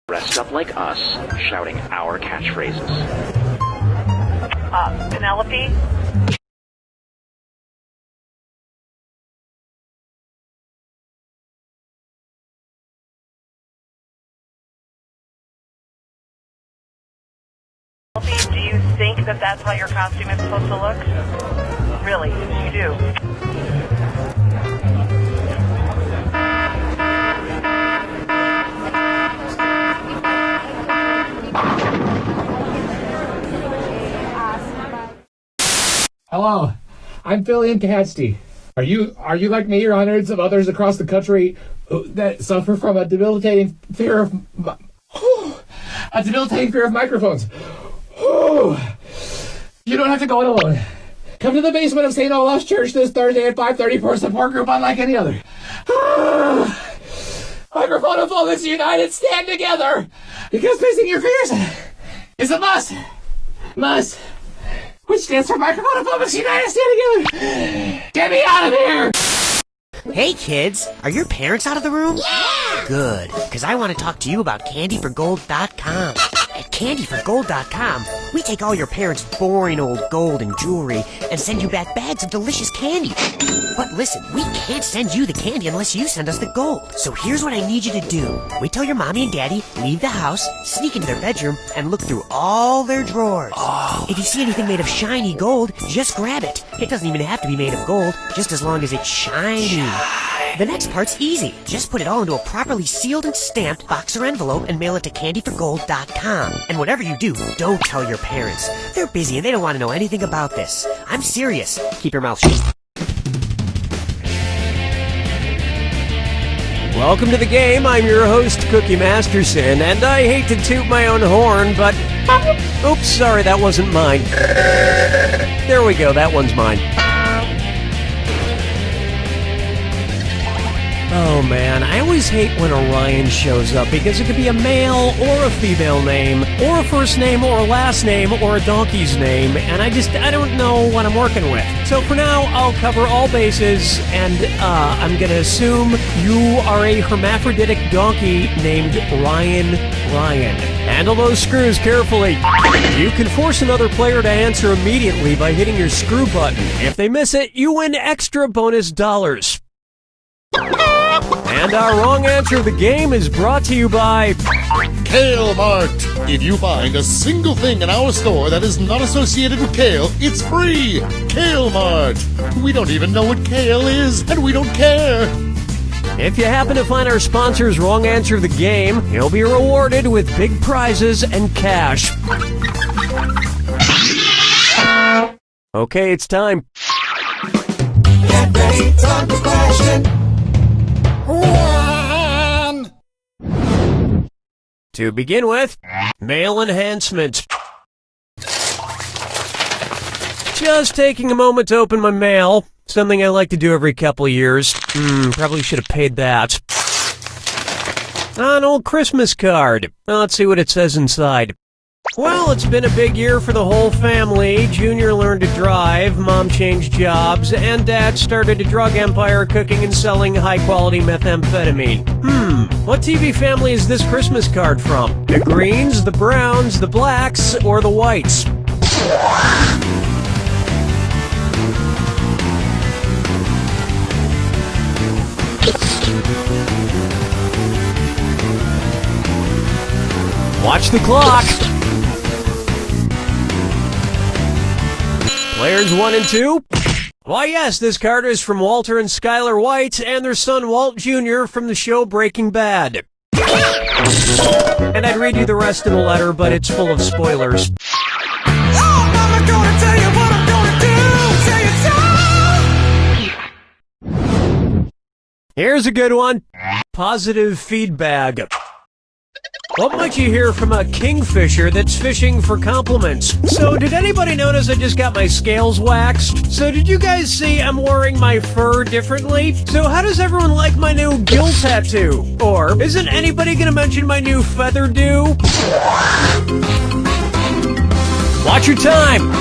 dressed up like us, shouting our catchphrases. Penelope? Do you think that that's how your costume is supposed to look? Really, you do? Hello, I'm Phil Cassidy. Are you like me or hundreds of others across the country that suffer from a debilitating fear of microphones? You don't have to go it alone. Come to the basement of St. Olaf's Church this Thursday at 5:30 for a support group unlike any other. Microphonophobes united, stand together, because facing your fears is a must. Must. Which stands for Microphonophobes United, stand together. Get me out of here! Hey kids, are your parents out of the room? Yeah! Good, because I want to talk to you about candyforgold.com. At candyforgold.com, we take all your parents' boring old gold and jewelry and send you back bags of delicious candy. But listen, we can't send you the candy unless you send us the gold. So here's what I need you to do. Wait till your mommy and daddy leave the house, sneak into their bedroom, and look through all their drawers. If you see anything made of shiny gold, just grab it. It doesn't even have to be made of gold, just as long as it's shiny. The next part's easy. Just put it all into a properly sealed and stamped box or envelope and mail it to candyforgold.com. And whatever you do, don't tell your parents. They're busy and they don't want to know anything about this. I'm serious. Keep your mouth shut. Welcome to the game. I'm your host, Cookie Masterson, and I hate to toot my own horn, but... Oops, sorry, that wasn't mine. There we go, that one's mine. Oh man, I always hate when Orion shows up because it could be a male or a female name, or a first name or a last name or a donkey's name, and I don't know what I'm working with. So for now, I'll cover all bases, and I'm gonna assume you are a hermaphroditic donkey named Ryan. Handle those screws carefully. You can force another player to answer immediately by hitting your screw button. If they miss it, you win extra bonus dollars. And our wrong answer of the game is brought to you by Kale Mart. If you find a single thing in our store that is not associated with kale, it's free. Kale Mart. We don't even know what kale is, and we don't care. If you happen to find our sponsor's wrong answer of the game, you'll be rewarded with big prizes and cash. Okay, it's time. Get ready, time for question. To begin with, mail enhancement. Just taking a moment to open my mail. Something I like to do every couple of years. Probably should have paid that. An old Christmas card. Let's see what it says inside. Well, it's been a big year for the whole family. Junior learned to drive, Mom changed jobs, and Dad started a drug empire cooking and selling high-quality methamphetamine. What TV family is this Christmas card from? The Greens, the Browns, the Blacks, or the Whites? Watch the clock! Players 1 and 2? Why yes, this card is from Walter and Skylar White and their son Walt Jr. from the show Breaking Bad. And I'd read you the rest of the letter, but it's full of spoilers. Oh, Mama, gonna tell you what I'm gonna do. Say it so. Here's a good one. Positive feedback. What might you hear from a kingfisher that's fishing for compliments? So, did anybody notice I just got my scales waxed? So, did you guys see I'm wearing my fur differently? So, how does everyone like my new gill tattoo? Or, isn't anybody gonna mention my new feather do? Watch your time!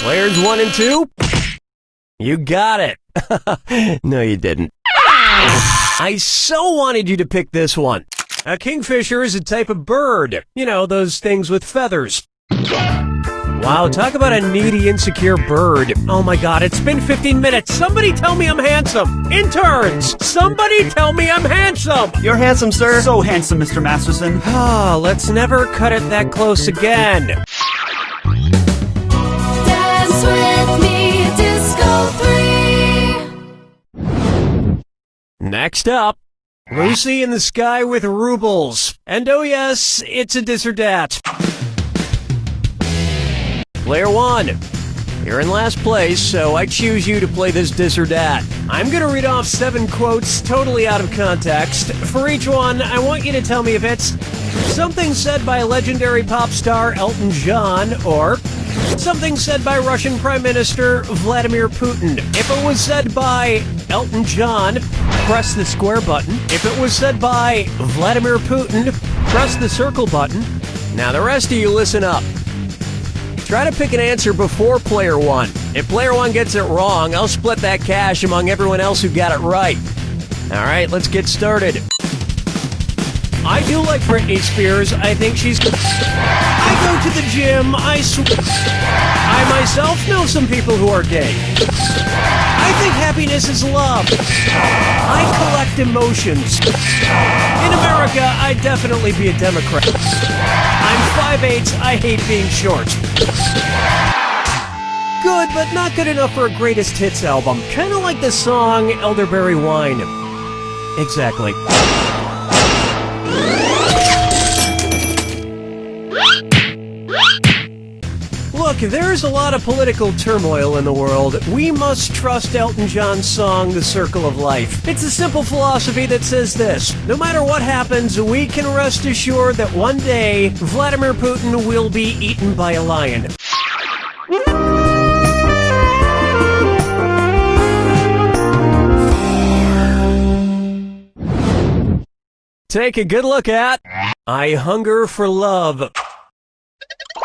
Players 1 and 2? You got it. No, you didn't. I so wanted you to pick this one. A kingfisher is a type of bird. You know, those things with feathers. Wow, talk about a needy, insecure bird. Oh my god, it's been 15 minutes. Somebody tell me I'm handsome. Interns, somebody tell me I'm handsome. You're handsome, sir. So handsome, Mr. Masterson. Ah, let's never cut it that close again. Dance with me, Disco 3. Next up, Lucy in the Sky with Rubles. And oh yes, it's a dis or dat. Player 1, you're in last place, so I choose you to play this dis or dat. I'm gonna read off 7 quotes totally out of context. For each one, I want you to tell me if it's something said by legendary pop star Elton John, or something said by Russian Prime Minister Vladimir Putin. If it was said by Elton John, press the square button. If it was said by Vladimir Putin, press the circle button. Now the rest of you listen up. Try to pick an answer before player 1. If player 1 gets it wrong, I'll split that cash among everyone else who got it right. Alright, let's get started. I do like Britney Spears. I think she's... I go to the gym. I myself know some people who are gay. I think happiness is love. I collect emotions. In America, I'd definitely be a Democrat. I'm 5'8". I hate being short. Good, but not good enough for a greatest hits album. Kind of like the song Elderberry Wine. Exactly. Look, there's a lot of political turmoil in the world. We must trust Elton John's song, The Circle of Life. It's a simple philosophy that says this: no matter what happens, we can rest assured that one day, Vladimir Putin will be eaten by a lion. Take a good look at I Hunger for Love.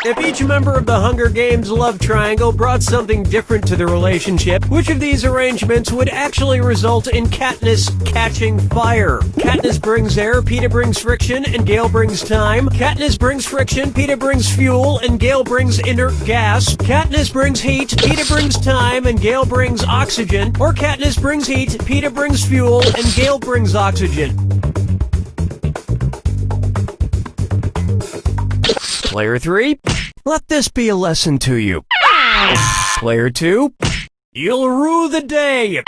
If each member of the Hunger Games love triangle brought something different to the relationship, which of these arrangements would actually result in Katniss catching fire? Katniss brings air, Peeta brings friction, and Gale brings time. Katniss brings friction, Peeta brings fuel, and Gale brings inert gas. Katniss brings heat, Peeta brings time, and Gale brings oxygen. Or Katniss brings heat, Peeta brings fuel, and Gale brings oxygen. Player 3, let this be a lesson to you. Player 2, you'll rue the day.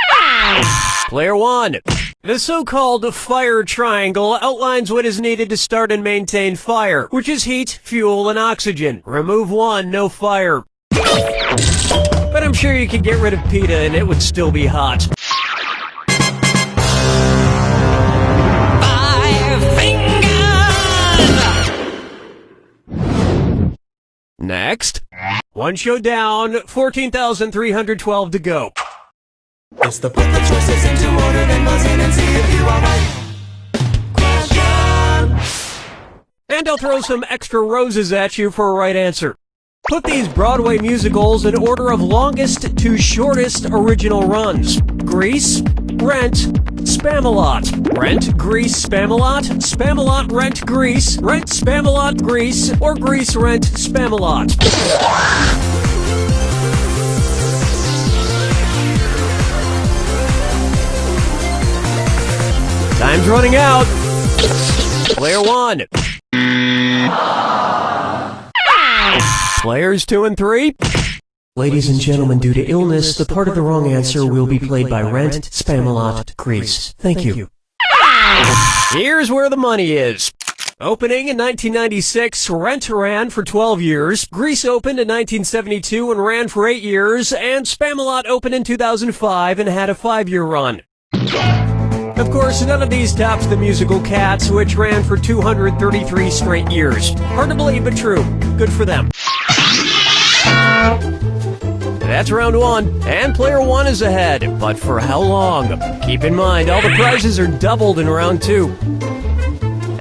Player 1, the so-called fire triangle outlines what is needed to start and maintain fire, which is heat, fuel, and oxygen. Remove one, no fire. But I'm sure you could get rid of Peeta and it would still be hot. Next, one show down, 14,312 to go. It's the put the choices into order, then buzz in and see if you are right. Question. And I'll throw some extra roses at you for a right answer. Put these Broadway musicals in order of longest to shortest original runs. Grease, Rent, Spamalot. Rent, Grease, Spamalot, Spamalot, Rent, Grease, Rent, Spamalot, Grease, or Grease, Rent, Spamalot. Time's running out. Player 1. Players 2 and 3. Ladies and gentlemen, due to illness, the part of the wrong answer will be played by Rent, Spamalot, Grease. Thank you. Here's where the money is. Opening in 1996, Rent ran for 12 years, Grease opened in 1972 and ran for 8 years, and Spamalot opened in 2005 and had a 5-year run. Of course, none of these tops the musical Cats, which ran for 233 straight years. Hard to believe, but true. Good for them. That's round 1, and player 1 is ahead. But for how long? Keep in mind, all the prizes are doubled in round 2.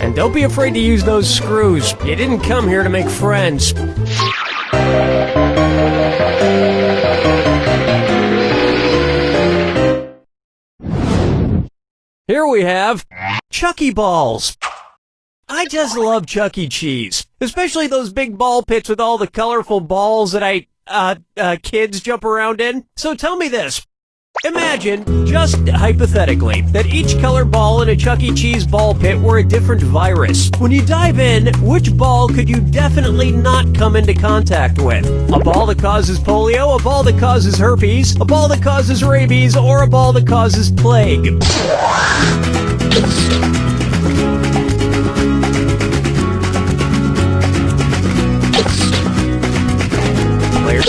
And don't be afraid to use those screws. You didn't come here to make friends. Here we have Chuck E. Balls. I just love Chuck E. Cheese, especially those big ball pits with all the colorful balls that kids jump around in. So tell me this. Imagine, just hypothetically, that each color ball in a Chuck E. Cheese ball pit were a different virus. When you dive in, which ball could you definitely not come into contact with? A ball that causes polio, a ball that causes herpes, a ball that causes rabies, or a ball that causes plague?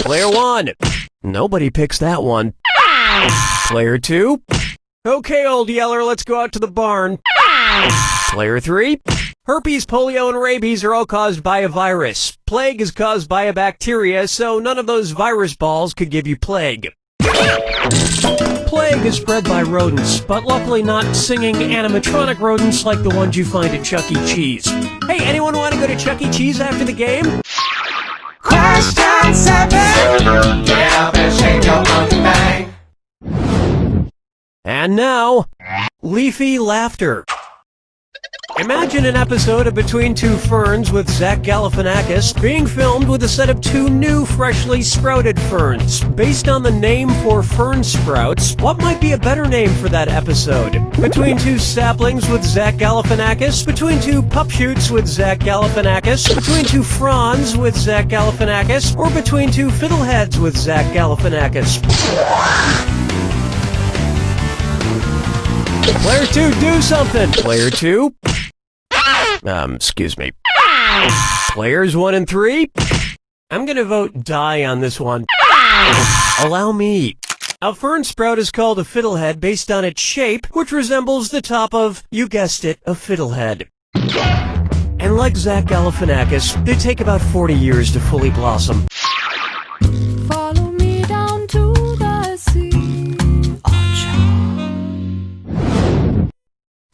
Player 1. Nobody picks that one. Player 2. Okay, old yeller, let's go out to the barn. Player 3. Herpes, polio, and rabies are all caused by a virus. Plague is caused by a bacteria, so none of those virus balls could give you plague. Plague is spread by rodents, but luckily not singing animatronic rodents like the ones you find at Chuck E. Cheese. Hey, anyone want to go to Chuck E. Cheese after the game? Question 7. Get up and shake your monkey bang. And now, leafy laughter. Imagine an episode of Between Two Ferns with Zach Galifianakis being filmed with a set of 2 new freshly sprouted ferns. Based on the name for fern sprouts, what might be a better name for that episode? Between 2 saplings with Zach Galifianakis? Between 2 pup shoots with Zach Galifianakis? Between 2 fronds with Zach Galifianakis? Or between 2 fiddleheads with Zach Galifianakis? Player 2, do something! Player 2? Excuse me. Players 1 and 3? I'm gonna vote die on this one. Allow me. A fern sprout is called a fiddlehead based on its shape, which resembles the top of, you guessed it, a fiddlehead. And like Zach Galifianakis, they take about 40 years to fully blossom. Follow me down to the sea.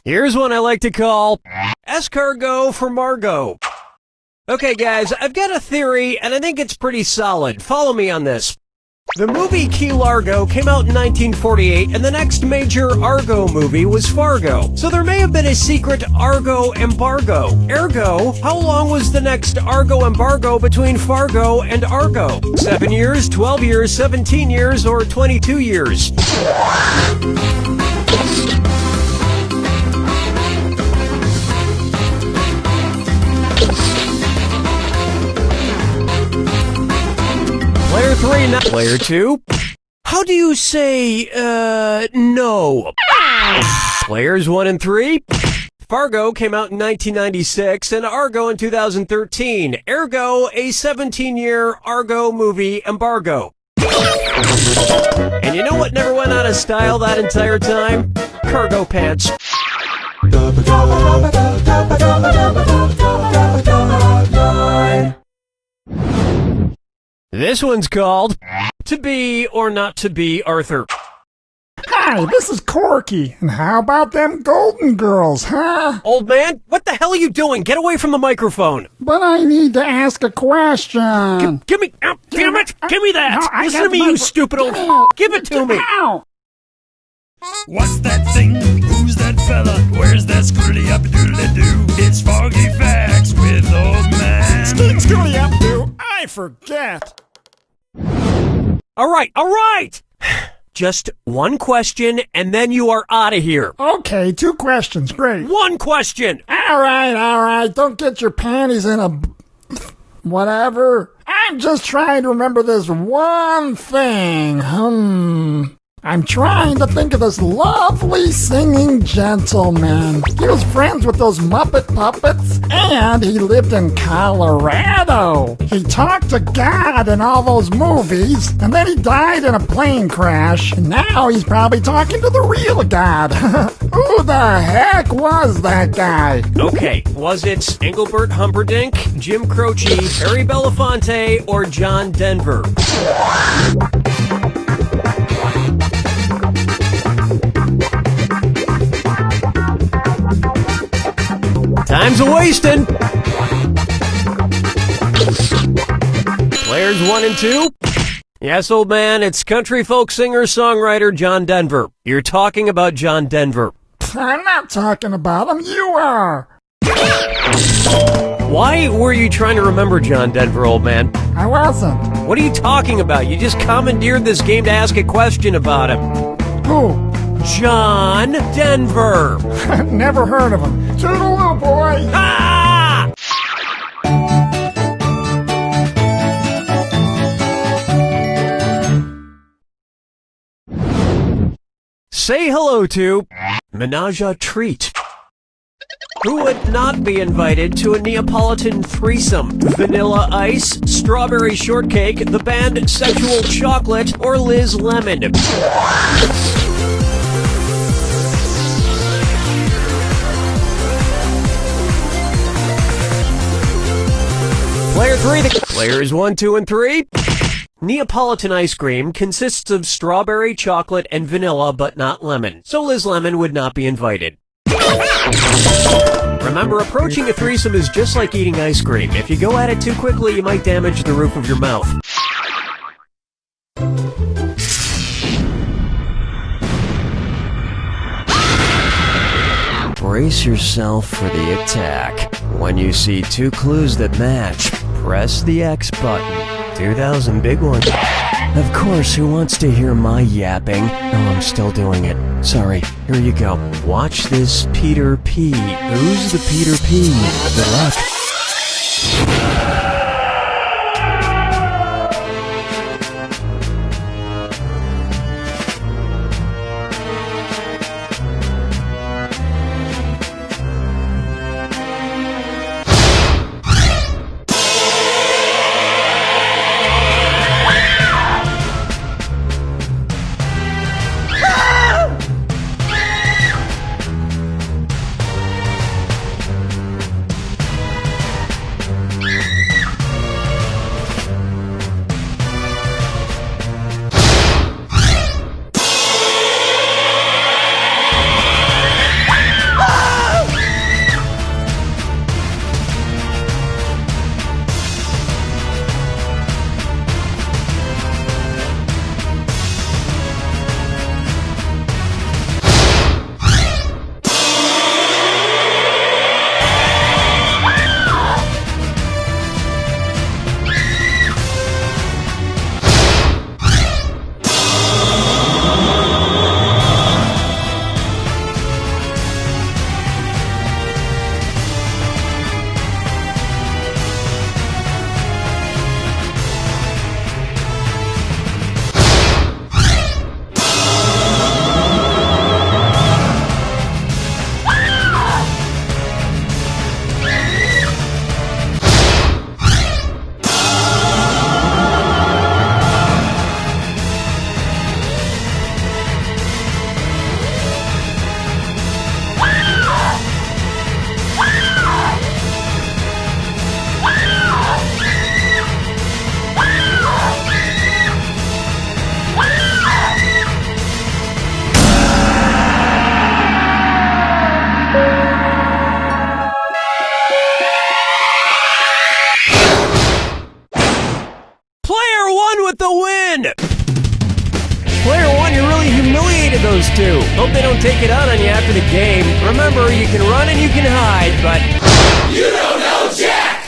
Here's one I like to call Escargot for Margot. Okay, guys, I've got a theory, and I think it's pretty solid. Follow me on this. The movie Key Largo came out in 1948, and the next major Argo movie was Fargo. So there may have been a secret Argo embargo. Ergo, how long was the next Argo embargo between Fargo and Argo? 7 years, 12 years, 17 years, or 22 years? Player 3, not Player 2. How do you say, no? Players 1 and 3. Fargo came out in 1996 and Argo in 2013. Ergo, a 17-year Argo movie embargo. And you know what never went out of style that entire time? Cargo pants. This one's called To Be or Not to Be Arthur. Hi, this is Corky, and how about them Golden Girls, huh? Old man, what the hell are you doing? Get away from the microphone. But I need to ask a question. Give me, damn it, give me that. No, Listen to me, you stupid old, give it to me. Ow. What's that thing? Who's that fella? Where's that scroody-up-doodly-doo? It's Foggy Facts with Old Man. Scooty-up-doo, I forget. All right. Just one question, and then you are out of here. Okay, 2 questions, great. One question. All right, don't get your panties in a... whatever. I'm just trying to remember this one thing. I'm trying to think of this lovely singing gentleman. He was friends with those Muppet puppets, and he lived in Colorado. He talked to God in all those movies, and then he died in a plane crash, and now he's probably talking to the real God. Who the heck was that guy? Okay, was it Engelbert Humperdinck, Jim Croce, Harry Belafonte, or John Denver? Time's a-wasting. Players 1 and 2. Yes, old man, it's country folk singer-songwriter John Denver. You're talking about John Denver. I'm not talking about him. You are. Why were you trying to remember John Denver, old man? I wasn't. What are you talking about? You just commandeered this game to ask a question about him. Who? John Denver. Never heard of him. Toodaloo, boy. Ah! Say hello to Menage a Treat. Who would not be invited to a Neapolitan threesome? Vanilla Ice, Strawberry Shortcake, the band Sexual Chocolate, or Liz Lemon? Player 3, players 1, 2, and 3. Neapolitan ice cream consists of strawberry, chocolate, and vanilla, but not lemon. So Liz Lemon would not be invited. Remember, approaching a threesome is just like eating ice cream. If you go at it too quickly, you might damage the roof of your mouth. Brace yourself for the attack. When you see two clues that match, press the X button. 2,000 big ones. Of course, who wants to hear my yapping? Oh, I'm still doing it. Sorry, here you go. Watch this Peter P. Who's the Peter P? Good luck. Player 1, you really humiliated those two. Hope they don't take it out on you after the game. Remember, you can run and you can hide, but... You don't know Jack!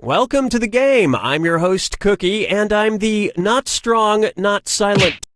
Welcome to the game. I'm your host, Cookie, and I'm the not strong, not silent